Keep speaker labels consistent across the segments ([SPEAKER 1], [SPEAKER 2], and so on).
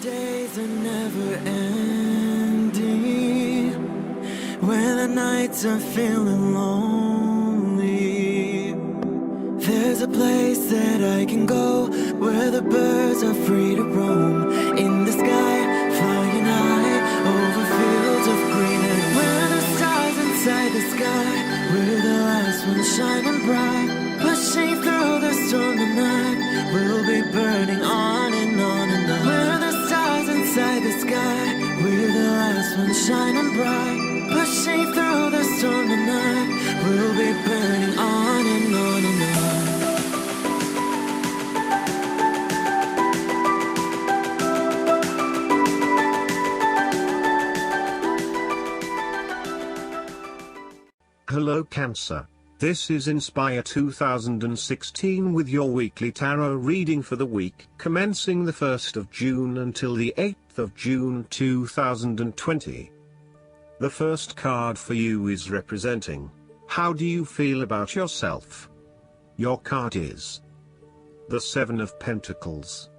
[SPEAKER 1] days are never ending, when the nights are feeling lonely, there's a place that I can go, where the birds are free to roam, in the sky, flying high, over fields of green, and where the stars inside the sky, we're the last ones shining bright, pushing through the storm tonight, we'll be burning on and on and on. We're the stars inside the sky, we're the last ones shining bright, pushing through the storm tonight, we'll be burning on and on and on.
[SPEAKER 2] Hello Cancer. This is Inspire 2016 with your weekly tarot reading for the week commencing the 1st of June until the 8th of June 2020. The first card for you is representing, how do you feel about yourself? Your card is the 7 of Pentacles.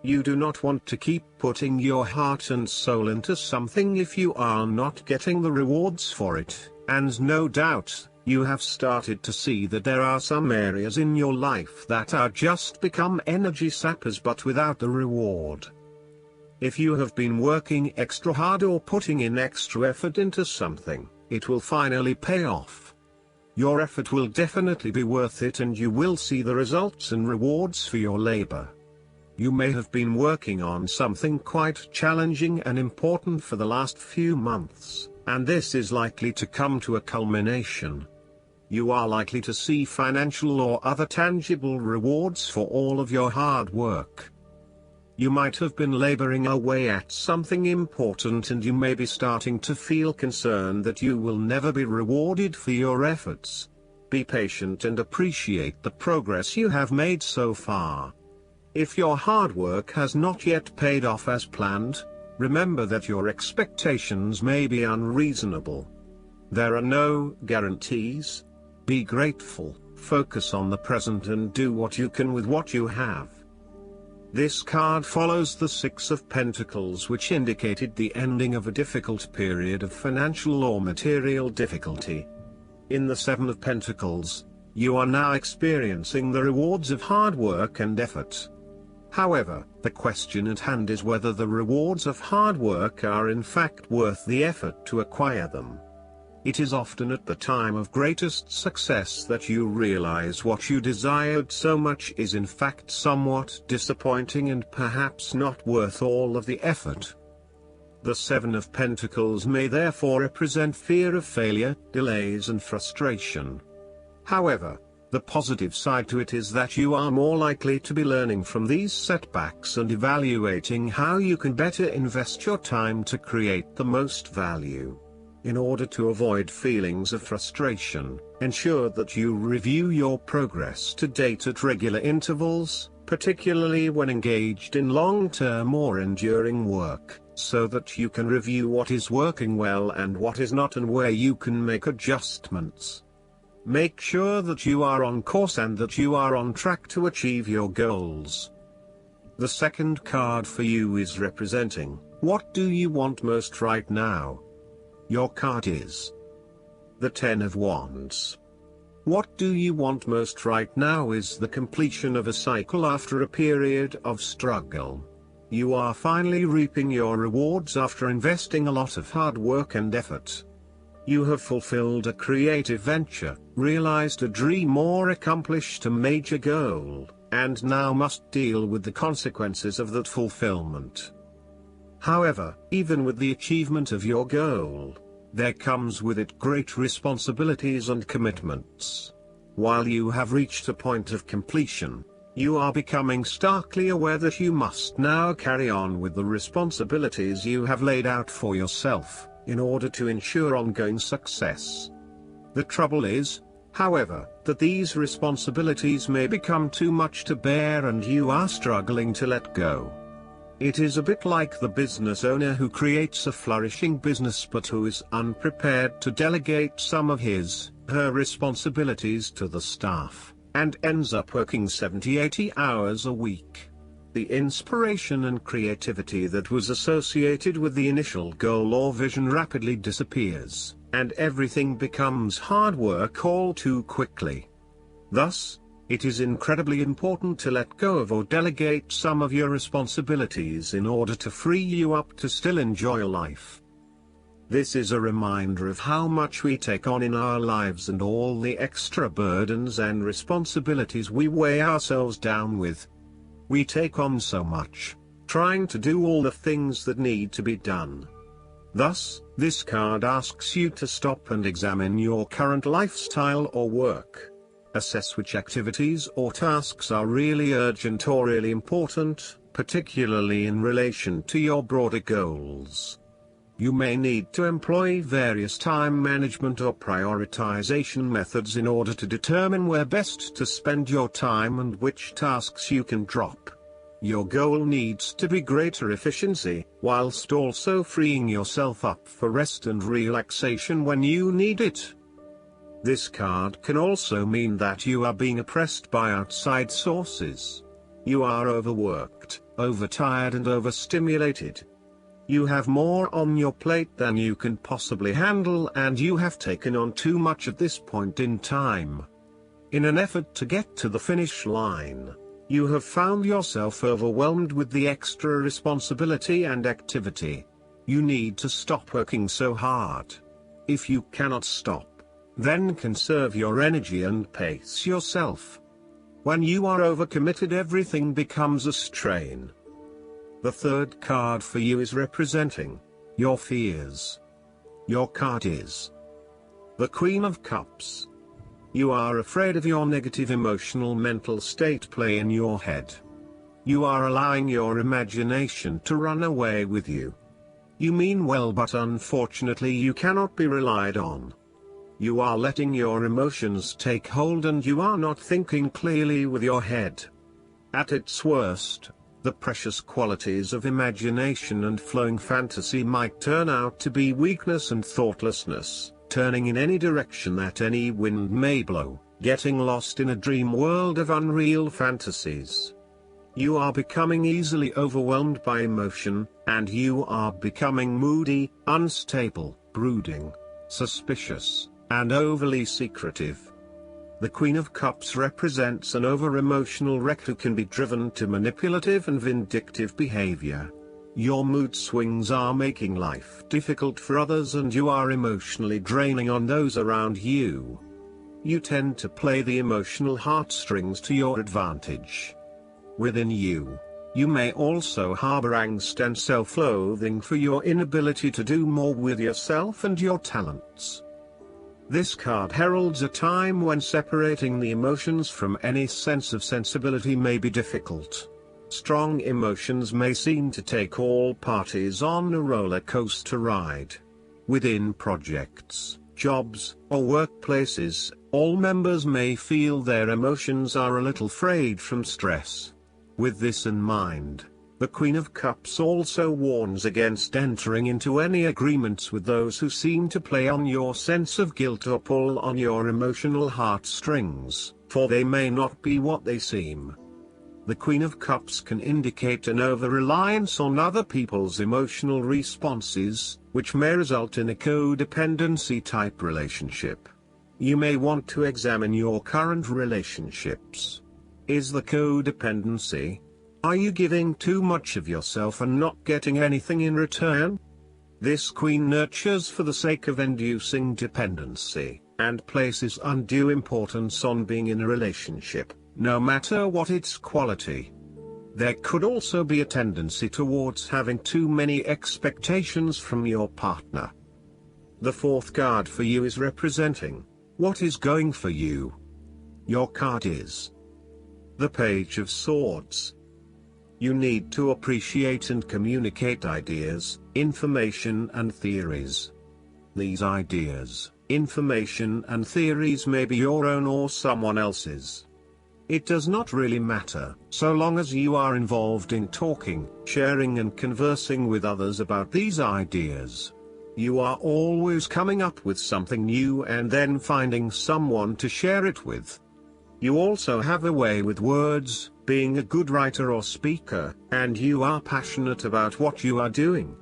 [SPEAKER 2] You do not want to keep putting your heart and soul into something if you are not getting the rewards for it, and no doubt, you have started to see that there are some areas in your life that are just become energy sappers but without the reward. If you have been working extra hard or putting in extra effort into something, it will finally pay off. Your effort will definitely be worth it and you will see the results and rewards for your labor. You may have been working on something quite challenging and important for the last few months, and this is likely to come to a culmination. You are likely to see financial or other tangible rewards for all of your hard work. You might have been laboring away at something important and you may be starting to feel concerned that you will never be rewarded for your efforts. Be patient and appreciate the progress you have made so far. If your hard work has not yet paid off as planned, remember that your expectations may be unreasonable. There are no guarantees. Be grateful, focus on the present and do what you can with what you have. This card follows the 6 of Pentacles, which indicated the ending of a difficult period of financial or material difficulty. In the 7 of Pentacles, you are now experiencing the rewards of hard work and effort. However, the question at hand is whether the rewards of hard work are in fact worth the effort to acquire them. It is often at the time of greatest success that you realize what you desired so much is in fact somewhat disappointing and perhaps not worth all of the effort. The 7 of Pentacles may therefore represent fear of failure, delays and frustration. However, the positive side to it is that you are more likely to be learning from these setbacks and evaluating how you can better invest your time to create the most value. In order to avoid feelings of frustration, ensure that you review your progress to date at regular intervals, particularly when engaged in long-term or enduring work, so that you can review what is working well and what is not and where you can make adjustments. Make sure that you are on course and that you are on track to achieve your goals. The second card for you is representing, what do you want most right now? Your card is the 10 of Wands. What do you want most right now is the completion of a cycle after a period of struggle. You are finally reaping your rewards after investing a lot of hard work and effort. You have fulfilled a creative venture, realized a dream or accomplished a major goal, and now must deal with the consequences of that fulfillment. However, even with the achievement of your goal, there comes with it great responsibilities and commitments. While you have reached a point of completion, you are becoming starkly aware that you must now carry on with the responsibilities you have laid out for yourself, in order to ensure ongoing success. The trouble is, however, that these responsibilities may become too much to bear and you are struggling to let go. It is a bit like the business owner who creates a flourishing business but who is unprepared to delegate some of her responsibilities to the staff, and ends up working 70-80 hours a week. The inspiration and creativity that was associated with the initial goal or vision rapidly disappears, and everything becomes hard work all too quickly. Thus, it is incredibly important to let go of or delegate some of your responsibilities in order to free you up to still enjoy life. This is a reminder of how much we take on in our lives and all the extra burdens and responsibilities we weigh ourselves down with. We take on so much, trying to do all the things that need to be done. Thus, this card asks you to stop and examine your current lifestyle or work. Assess which activities or tasks are really urgent or really important, particularly in relation to your broader goals. You may need to employ various time management or prioritization methods in order to determine where best to spend your time and which tasks you can drop. Your goal needs to be greater efficiency, whilst also freeing yourself up for rest and relaxation when you need it. This card can also mean that you are being oppressed by outside sources. You are overworked, overtired and overstimulated. You have more on your plate than you can possibly handle, and you have taken on too much at this point in time. In an effort to get to the finish line, you have found yourself overwhelmed with the extra responsibility and activity. You need to stop working so hard. If you cannot stop, then conserve your energy and pace yourself. When you are overcommitted, everything becomes a strain. The third card for you is representing your fears. Your card is the Queen of Cups. You are afraid of your negative emotional mental state play in your head. You are allowing your imagination to run away with you. You mean well, but unfortunately you cannot be relied on. You are letting your emotions take hold and you are not thinking clearly with your head. At its worst, the precious qualities of imagination and flowing fantasy might turn out to be weakness and thoughtlessness, turning in any direction that any wind may blow, getting lost in a dream world of unreal fantasies. You are becoming easily overwhelmed by emotion, and you are becoming moody, unstable, brooding, suspicious, and overly secretive. The Queen of Cups represents an over-emotional wreck who can be driven to manipulative and vindictive behavior. Your mood swings are making life difficult for others and you are emotionally draining on those around you. You tend to play the emotional heartstrings to your advantage. Within you, you may also harbor angst and self-loathing for your inability to do more with yourself and your talents. This card heralds a time when separating the emotions from any sense of sensibility may be difficult. Strong emotions may seem to take all parties on a roller coaster ride. Within projects, jobs, or workplaces, all members may feel their emotions are a little frayed from stress. With this in mind, the Queen of Cups also warns against entering into any agreements with those who seem to play on your sense of guilt or pull on your emotional heartstrings, for they may not be what they seem. The Queen of Cups can indicate an over-reliance on other people's emotional responses, which may result in a codependency-type relationship. You may want to examine your current relationships. Is the codependency? Are you giving too much of yourself and not getting anything in return? This queen nurtures for the sake of inducing dependency, and places undue importance on being in a relationship, no matter what its quality. There could also be a tendency towards having too many expectations from your partner. The fourth card for you is representing what is going for you. Your card is the Page of Swords. You need to appreciate and communicate ideas, information and theories. These ideas, information and theories may be your own or someone else's. It does not really matter, so long as you are involved in talking, sharing and conversing with others about these ideas. You are always coming up with something new and then finding someone to share it with. You also have a way with words, being a good writer or speaker, and you are passionate about what you are doing.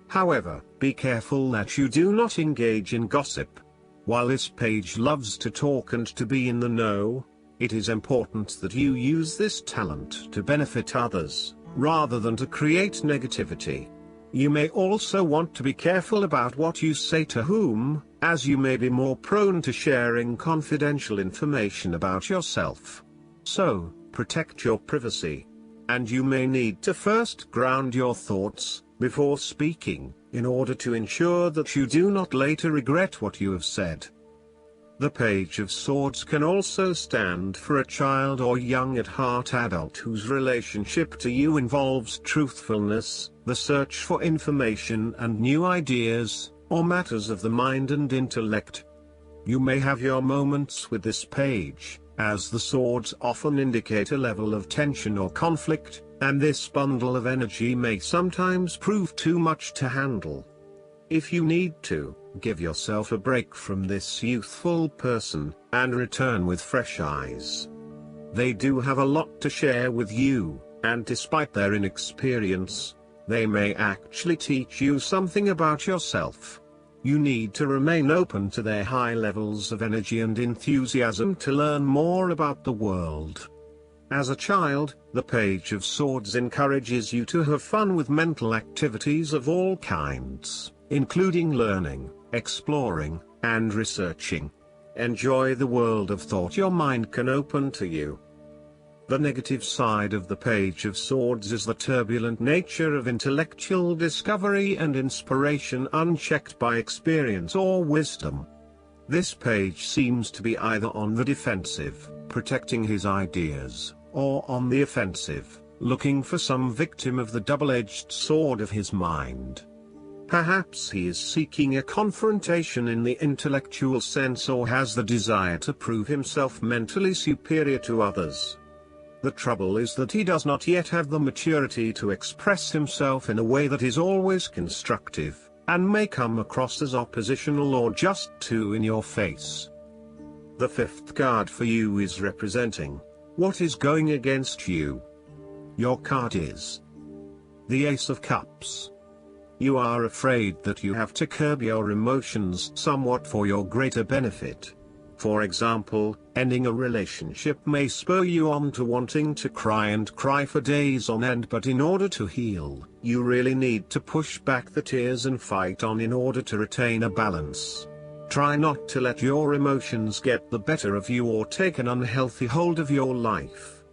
[SPEAKER 2] However, be careful that you do not engage in gossip. While this page loves to talk and to be in the know, it is important that you use this talent to benefit others, rather than to create negativity. You may also want to be careful about what you say to whom, as you may be more prone to sharing confidential information about yourself. So, protect your privacy. And you may need to first ground your thoughts before speaking, in order to ensure that you do not later regret what you have said. The Page of Swords can also stand for a child or young at heart adult whose relationship to you involves truthfulness, the search for information and new ideas, or matters of the mind and intellect. You may have your moments with this page, as the swords often indicate a level of tension or conflict, and this bundle of energy may sometimes prove too much to handle. If you need to, give yourself a break from this youthful person, and return with fresh eyes. They do have a lot to share with you, and despite their inexperience, they may actually teach you something about yourself. You need to remain open to their high levels of energy and enthusiasm to learn more about the world. As a child, the Page of Swords encourages you to have fun with mental activities of all kinds, including learning, exploring, and researching. Enjoy the world of thought your mind can open to you. The negative side of the Page of Swords is the turbulent nature of intellectual discovery and inspiration unchecked by experience or wisdom. This page seems to be either on the defensive, protecting his ideas, or on the offensive, looking for some victim of the double-edged sword of his mind. Perhaps he is seeking a confrontation in the intellectual sense or has the desire to prove himself mentally superior to others. The trouble is that he does not yet have the maturity to express himself in a way that is always constructive, and may come across as oppositional or just too in your face. The fifth card for you is representing what is going against you. Your card is the Ace of Cups. You are afraid that you have to curb your emotions somewhat for your greater benefit. For example, ending a relationship may spur you on to wanting to cry for days on end, but in order to heal, you really need to push back the tears and fight on in order to retain a balance. Try not to let your emotions get the better of you or take an unhealthy hold of your life.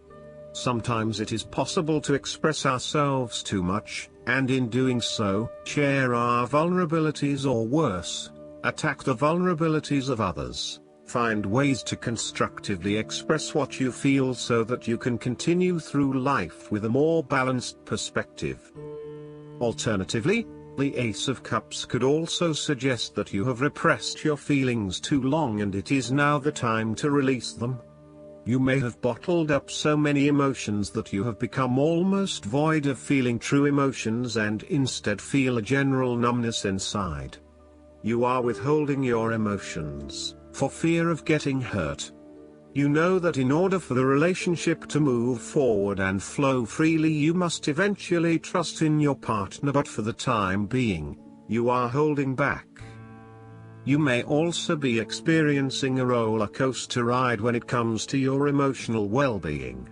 [SPEAKER 2] Sometimes it is possible to express ourselves too much, and in doing so, share our vulnerabilities or worse, attack the vulnerabilities of others. Find ways to constructively express what you feel so that you can continue through life with a more balanced perspective. Alternatively, the Ace of Cups could also suggest that you have repressed your feelings too long and it is now the time to release them. You may have bottled up so many emotions that you have become almost void of feeling true emotions and instead feel a general numbness inside. You are withholding your emotions for fear of getting hurt. You know that in order for the relationship to move forward and flow freely, you must eventually trust in your partner, but for the time being, you are holding back. You may also be experiencing a roller coaster ride when it comes to your emotional well-being.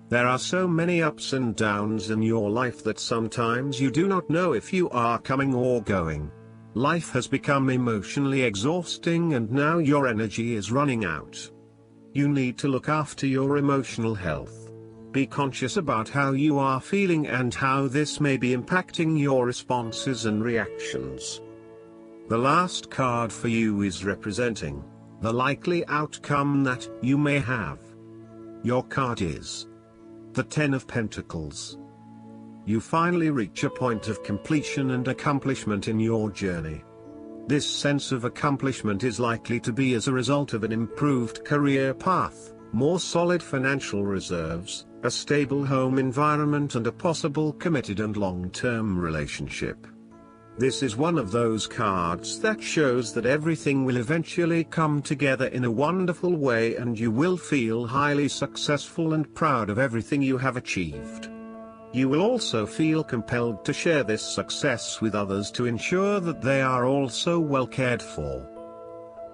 [SPEAKER 2] There are so many ups and downs in your life that sometimes you do not know if you are coming or going. Life has become emotionally exhausting and now your energy is running out. You need to look after your emotional health. Be conscious about how you are feeling and how this may be impacting your responses and reactions. The last card for you is representing the likely outcome that you may have. Your card is the Ten of Pentacles. You finally reach a point of completion and accomplishment in your journey. This sense of accomplishment is likely to be as a result of an improved career path, more solid financial reserves, a stable home environment and a possible committed and long-term relationship. This is one of those cards that shows that everything will eventually come together in a wonderful way and you will feel highly successful and proud of everything you have achieved. You will also feel compelled to share this success with others to ensure that they are also well cared for.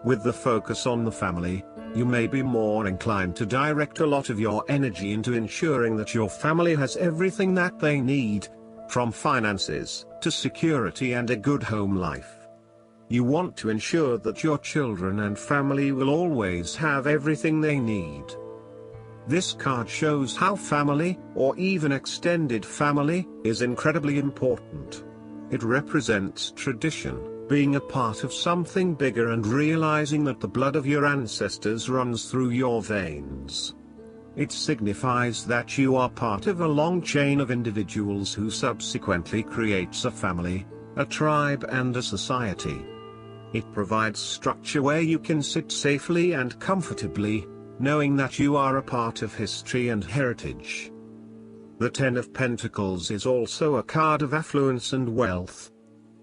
[SPEAKER 2] With the focus on the family, you may be more inclined to direct a lot of your energy into ensuring that your family has everything that they need, from finances to security and a good home life. You want to ensure that your children and family will always have everything they need. This card shows how family, or even extended family, is incredibly important. It represents tradition, being a part of something bigger and realizing that the blood of your ancestors runs through your veins. It signifies that you are part of a long chain of individuals who subsequently creates a family, a tribe and a society. It provides structure where you can sit safely and comfortably, knowing that you are a part of history and heritage. The Ten of Pentacles is also a card of affluence and wealth.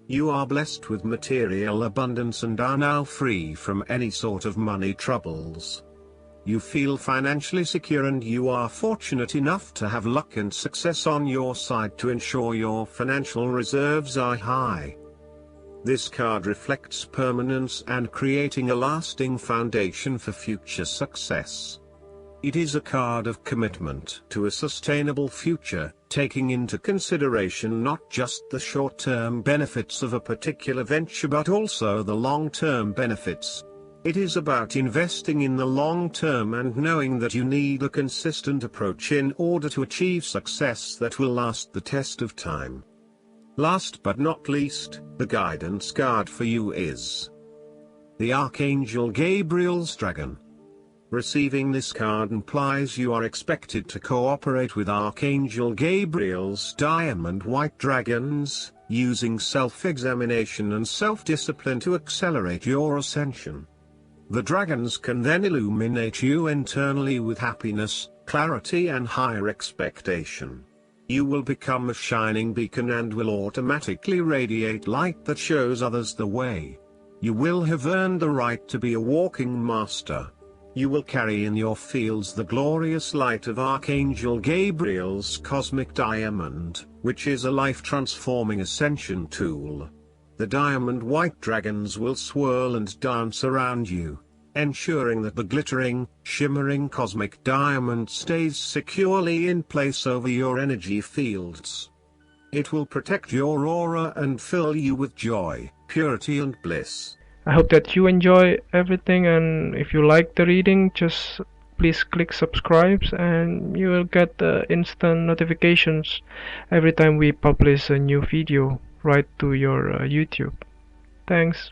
[SPEAKER 2] You are blessed with material abundance and are now free from any sort of money troubles. You feel financially secure and you are fortunate enough to have luck and success on your side to ensure your financial reserves are high. This card reflects permanence and creating a lasting foundation for future success. It is a card of commitment to a sustainable future, taking into consideration not just the short-term benefits of a particular venture but also the long-term benefits. It is about investing in the long term and knowing that you need a consistent approach in order to achieve success that will last the test of time. Last but not least, the guidance card for you is the Archangel Gabriel's Dragon. Receiving this card implies you are expected to cooperate with Archangel Gabriel's diamond white dragons, using self-examination and self-discipline to accelerate your ascension. The dragons can then illuminate you internally with happiness, clarity and higher expectation. You will become a shining beacon and will automatically radiate light that shows others the way. You will have earned the right to be a walking master. You will carry in your fields the glorious light of Archangel Gabriel's cosmic diamond, which is a life-transforming ascension tool. The diamond white dragons will swirl and dance around you, ensuring that the glittering, shimmering cosmic diamond stays securely in place over your energy fields. It will protect your aura and fill you with joy, purity and bliss.
[SPEAKER 3] I hope that you enjoy everything, and if you like the reading, just please click subscribe and you will get instant notifications every time we publish a new video right to your YouTube. Thanks.